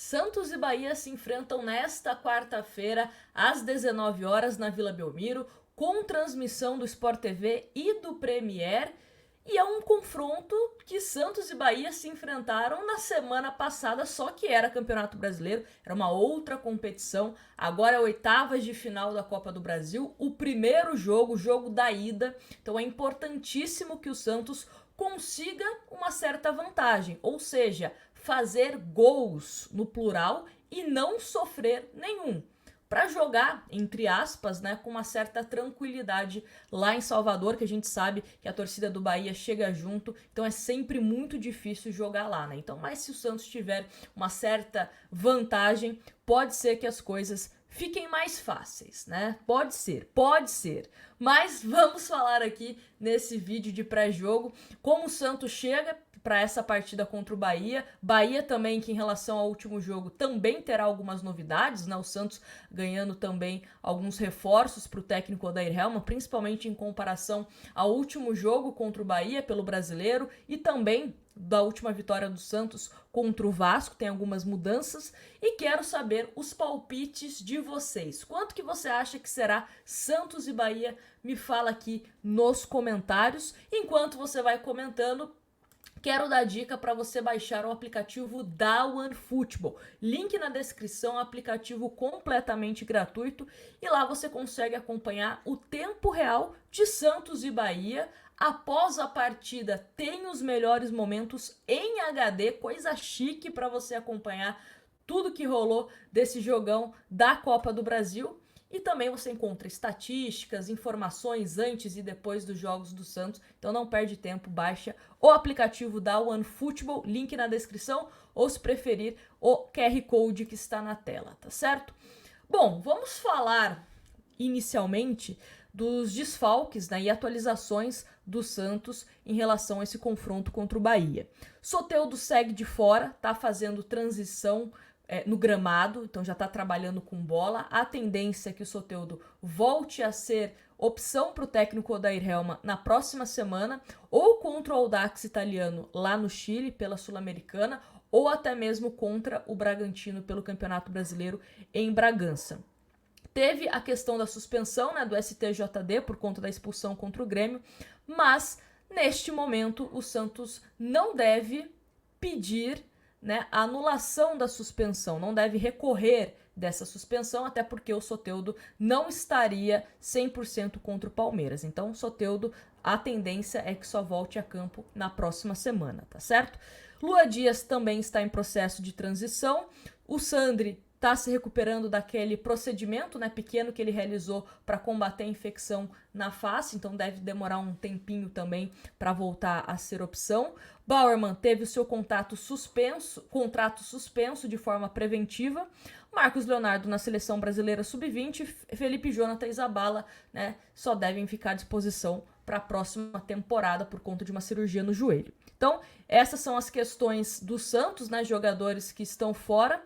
Santos e Bahia se enfrentam nesta quarta-feira, às 19 horas, na Vila Belmiro, com transmissão do Sport TV e do Premier. E é um confronto que Santos e Bahia se enfrentaram na semana passada, só que era Campeonato Brasileiro, era uma outra competição. Agora é oitavas de final da Copa do Brasil, o primeiro jogo, o jogo da ida. Então é importantíssimo que o Santos consiga uma certa vantagem, ou seja, fazer gols no plural e não sofrer nenhum, para jogar, entre aspas, né, com uma certa tranquilidade lá em Salvador, que a gente sabe que a torcida do Bahia chega junto, então é sempre muito difícil jogar lá, né? Então, mas se o Santos tiver uma certa vantagem, pode ser que as coisas fiquem mais fáceis, né? Pode ser. Mas vamos falar aqui nesse vídeo de pré-jogo como o Santos chega para essa partida contra o Bahia. Bahia também, que em relação ao último jogo também terá algumas novidades, né? O Santos ganhando também alguns reforços para o técnico Odair Hellmann, principalmente em comparação ao último jogo contra o Bahia pelo Brasileiro e também da última vitória do Santos contra o Vasco, tem algumas mudanças, e quero saber os palpites de vocês. Quanto que você acha que será Santos e Bahia? Me fala aqui nos comentários. Enquanto você vai comentando, quero dar dica para você baixar o aplicativo da OneFootball. Link na descrição, aplicativo completamente gratuito. E lá você consegue acompanhar o tempo real de Santos e Bahia. Após a partida, tem os melhores momentos em HD, coisa chique para você acompanhar tudo que rolou desse jogão da Copa do Brasil. E também você encontra estatísticas, informações antes e depois dos jogos do Santos. Então não perde tempo, baixa o aplicativo da OneFootball, link na descrição, ou se preferir, o QR Code que está na tela, tá certo? Bom, vamos falar inicialmente dos desfalques, né, e atualizações do Santos em relação a esse confronto contra o Bahia. Soteldo segue de fora, tá fazendo transição no gramado, então já está trabalhando com bola. A tendência é que o Soteldo volte a ser opção para o técnico Odair Hellmann na próxima semana, ou contra o Audax Italiano lá no Chile, pela Sul-Americana, ou até mesmo contra o Bragantino pelo Campeonato Brasileiro em Bragança. Teve a questão da suspensão, né, do STJD por conta da expulsão contra o Grêmio, mas neste momento o Santos não deve pedir, né, a anulação da suspensão, não deve recorrer dessa suspensão, até porque o Soteldo não estaria 100% contra o Palmeiras. Então, o Soteldo, a tendência é que só volte a campo na próxima semana, tá certo? Lua Dias também está em processo de transição. O Sandri está se recuperando daquele procedimento, né, pequeno que ele realizou para combater a infecção na face, então deve demorar um tempinho também para voltar a ser opção. Bauerman teve o seu contrato suspenso de forma preventiva. Marcos Leonardo na seleção brasileira sub-20, Felipe Jonathan e Zabala, né, só devem ficar à disposição para a próxima temporada por conta de uma cirurgia no joelho. Então, essas são as questões do Santos, né, jogadores que estão fora.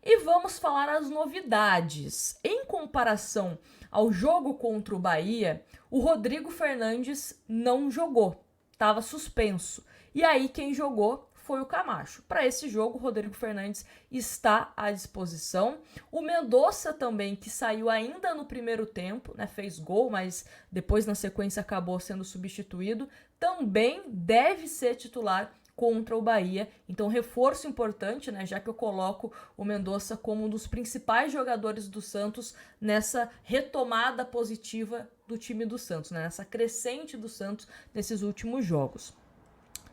E vamos falar as novidades. Em comparação ao jogo contra o Bahia, o Rodrigo Fernandes não jogou, estava suspenso. E aí quem jogou foi o Camacho. Para esse jogo, o Rodrigo Fernandes está à disposição. O Mendonça também, que saiu ainda no primeiro tempo, né, fez gol, mas depois na sequência acabou sendo substituído, também deve ser titular contra o Bahia. Então, reforço importante, né, já que eu coloco o Mendonça como um dos principais jogadores do Santos nessa retomada positiva do time do Santos, né, nessa crescente do Santos nesses últimos jogos.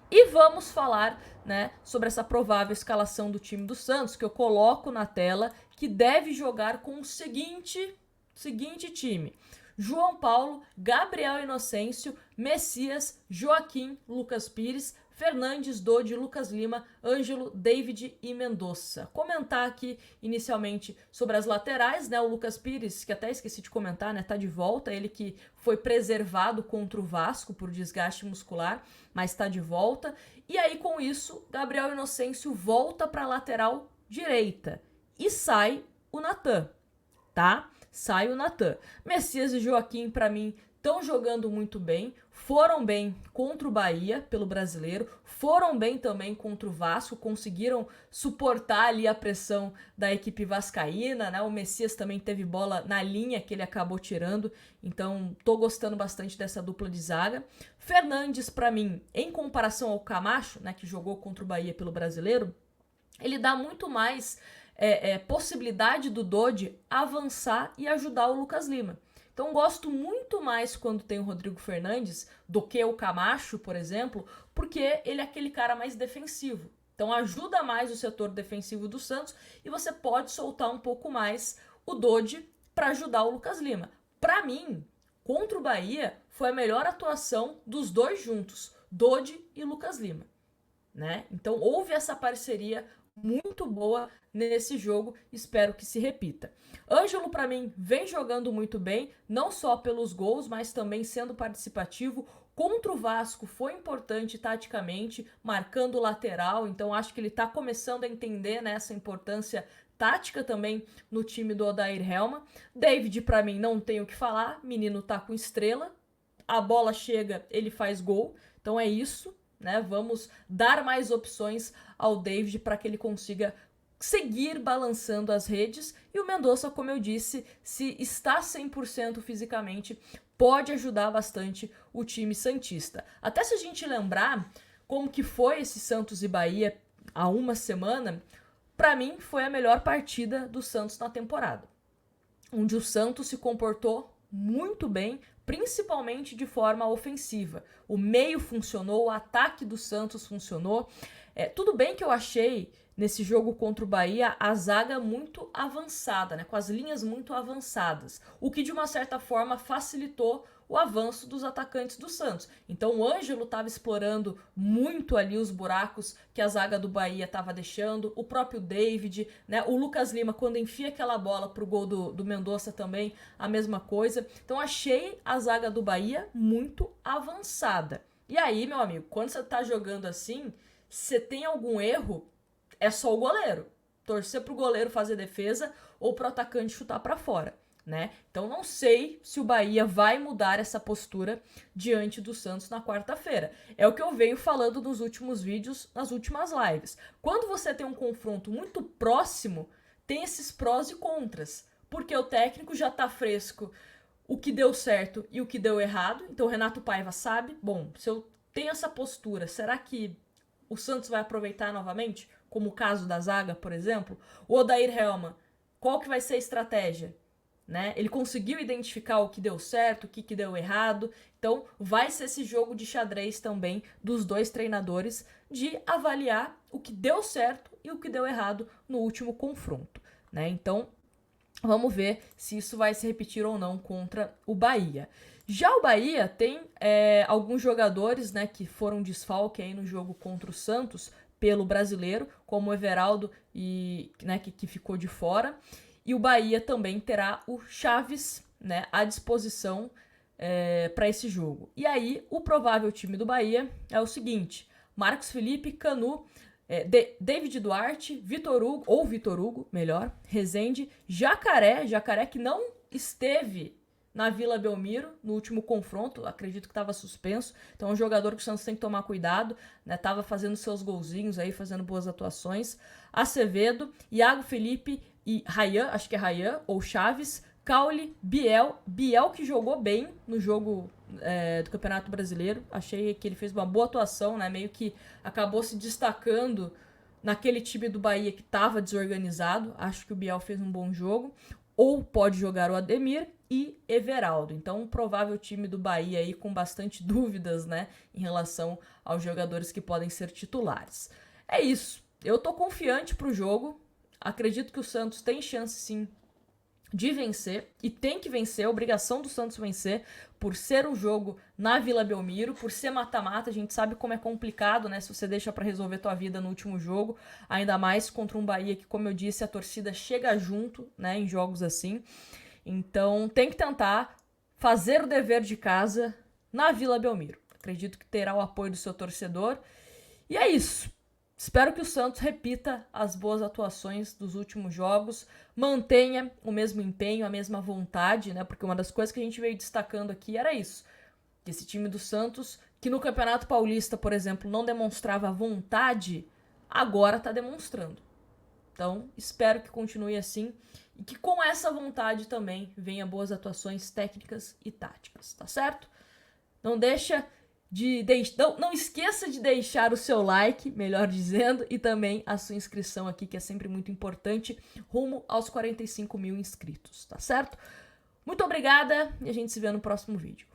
E vamos falar, né, sobre essa provável escalação do time do Santos, que eu coloco na tela, que deve jogar com o seguinte time: João Paulo, Gabriel Inocêncio, Messias, Joaquim, Lucas Pires, Fernandes, Dodi, Lucas Lima, Ângelo, David e Mendonça. Comentar aqui inicialmente sobre as laterais, né? O Lucas Pires, que até esqueci de comentar, né? Tá de volta, ele que foi preservado contra o Vasco por desgaste muscular, mas tá de volta. E aí com isso, Gabriel Inocêncio volta para a lateral direita e sai o Natan, tá? Sai o Natan. Messias e Joaquim, para mim, estão jogando muito bem, foram bem contra o Bahia pelo Brasileiro, foram bem também contra o Vasco, conseguiram suportar ali a pressão da equipe vascaína, né? O Messias também teve bola na linha que ele acabou tirando, então tô gostando bastante dessa dupla de zaga. Fernandes, para mim, em comparação ao Camacho, né, que jogou contra o Bahia pelo Brasileiro, ele dá muito mais possibilidade do Dodi avançar e ajudar o Lucas Lima. Então gosto muito mais quando tem o Rodrigo Fernandes do que o Camacho, por exemplo, porque ele é aquele cara mais defensivo. Então ajuda mais o setor defensivo do Santos e você pode soltar um pouco mais o Dodi para ajudar o Lucas Lima. Para mim, contra o Bahia, foi a melhor atuação dos dois juntos, Dodi e Lucas Lima, né? Então houve essa parceria muito boa nesse jogo, espero que se repita. Ângelo, para mim, vem jogando muito bem, não só pelos gols, mas também sendo participativo. Contra o Vasco foi importante taticamente, marcando o lateral, então acho que ele está começando a entender, né, essa importância tática também no time do Odair Helma. David, para mim, não tem o que falar, menino tá com estrela, a bola chega, ele faz gol, então é isso, né? Vamos dar mais opções ao David para que ele consiga seguir balançando as redes. E o Mendonça, como eu disse, se está 100% fisicamente, pode ajudar bastante o time santista. Até se a gente lembrar como que foi esse Santos e Bahia há uma semana, para mim foi a melhor partida do Santos na temporada, onde o Santos se comportou muito bem, principalmente de forma ofensiva. O meio funcionou, o ataque do Santos funcionou. Tudo bem que eu achei nesse jogo contra o Bahia a zaga muito avançada, né, com as linhas muito avançadas, o que de uma certa forma facilitou o avanço dos atacantes do Santos. Então o Ângelo estava explorando muito ali os buracos que a zaga do Bahia estava deixando, o próprio David, né, o Lucas Lima, quando enfia aquela bola pro gol do Mendonça também, a mesma coisa. Então achei a zaga do Bahia muito avançada. E aí, meu amigo, quando você tá jogando assim, se tem algum erro, é só o goleiro. Torcer pro goleiro fazer defesa ou pro atacante chutar para fora, né? Então não sei se o Bahia vai mudar essa postura diante do Santos na quarta-feira. É o que eu venho falando nos últimos vídeos, nas últimas lives. Quando você tem um confronto muito próximo, tem esses prós e contras, porque o técnico já tá fresco o que deu certo e o que deu errado. Então o Renato Paiva sabe, bom, se eu tenho essa postura, será que o Santos vai aproveitar novamente? Como o caso da zaga, por exemplo? O Odair Helma, qual que vai ser a estratégia? Né? Ele conseguiu identificar o que deu certo, o que deu errado. Então vai ser esse jogo de xadrez também dos dois treinadores de avaliar o que deu certo e o que deu errado no último confronto, né? Então vamos ver se isso vai se repetir ou não contra o Bahia. Já o Bahia tem alguns jogadores, né, que foram desfalque aí no jogo contra o Santos pelo Brasileiro, como o Everaldo, né, que ficou de fora. E o Bahia também terá o Chaves, né, à disposição para esse jogo. E aí, o provável time do Bahia é o seguinte: Marcos Felipe, Canu, David Duarte, Vitor Hugo, melhor, Rezende, Jacaré que não esteve na Vila Belmiro no último confronto, acredito que estava suspenso, então é um jogador que o Santos tem que tomar cuidado, né? Tava fazendo seus golzinhos aí, fazendo boas atuações. Acevedo, Iago Felipe e Rayan, acho que é Rayan ou Chaves, Caule, Biel que jogou bem no jogo do Campeonato Brasileiro, achei que ele fez uma boa atuação, né? Meio que acabou se destacando naquele time do Bahia que estava desorganizado, acho que o Biel fez um bom jogo. Ou pode jogar o Ademir e Everaldo. Então, um provável time do Bahia aí com bastante dúvidas, né, em relação aos jogadores que podem ser titulares. É isso. Eu tô confiante pro jogo. Acredito que o Santos tem chance, sim, de vencer. E tem que vencer. É obrigação do Santos vencer por ser um jogo na Vila Belmiro, por ser mata-mata. A gente sabe como é complicado, né, se você deixa para resolver tua vida no último jogo, ainda mais contra um Bahia que, como eu disse, a torcida chega junto, né, em jogos assim. Então tem que tentar fazer o dever de casa na Vila Belmiro. Acredito que terá o apoio do seu torcedor. E é isso. Espero que o Santos repita as boas atuações dos últimos jogos, mantenha o mesmo empenho, a mesma vontade, né? Porque uma das coisas que a gente veio destacando aqui era isso. Esse time do Santos, que no Campeonato Paulista, por exemplo, não demonstrava vontade, agora está demonstrando. Então, espero que continue assim e que com essa vontade também venha boas atuações técnicas e táticas, tá certo? Não esqueça de deixar o seu like, melhor dizendo, e também a sua inscrição aqui, que é sempre muito importante, rumo aos 45 mil inscritos, tá certo? Muito obrigada e a gente se vê no próximo vídeo.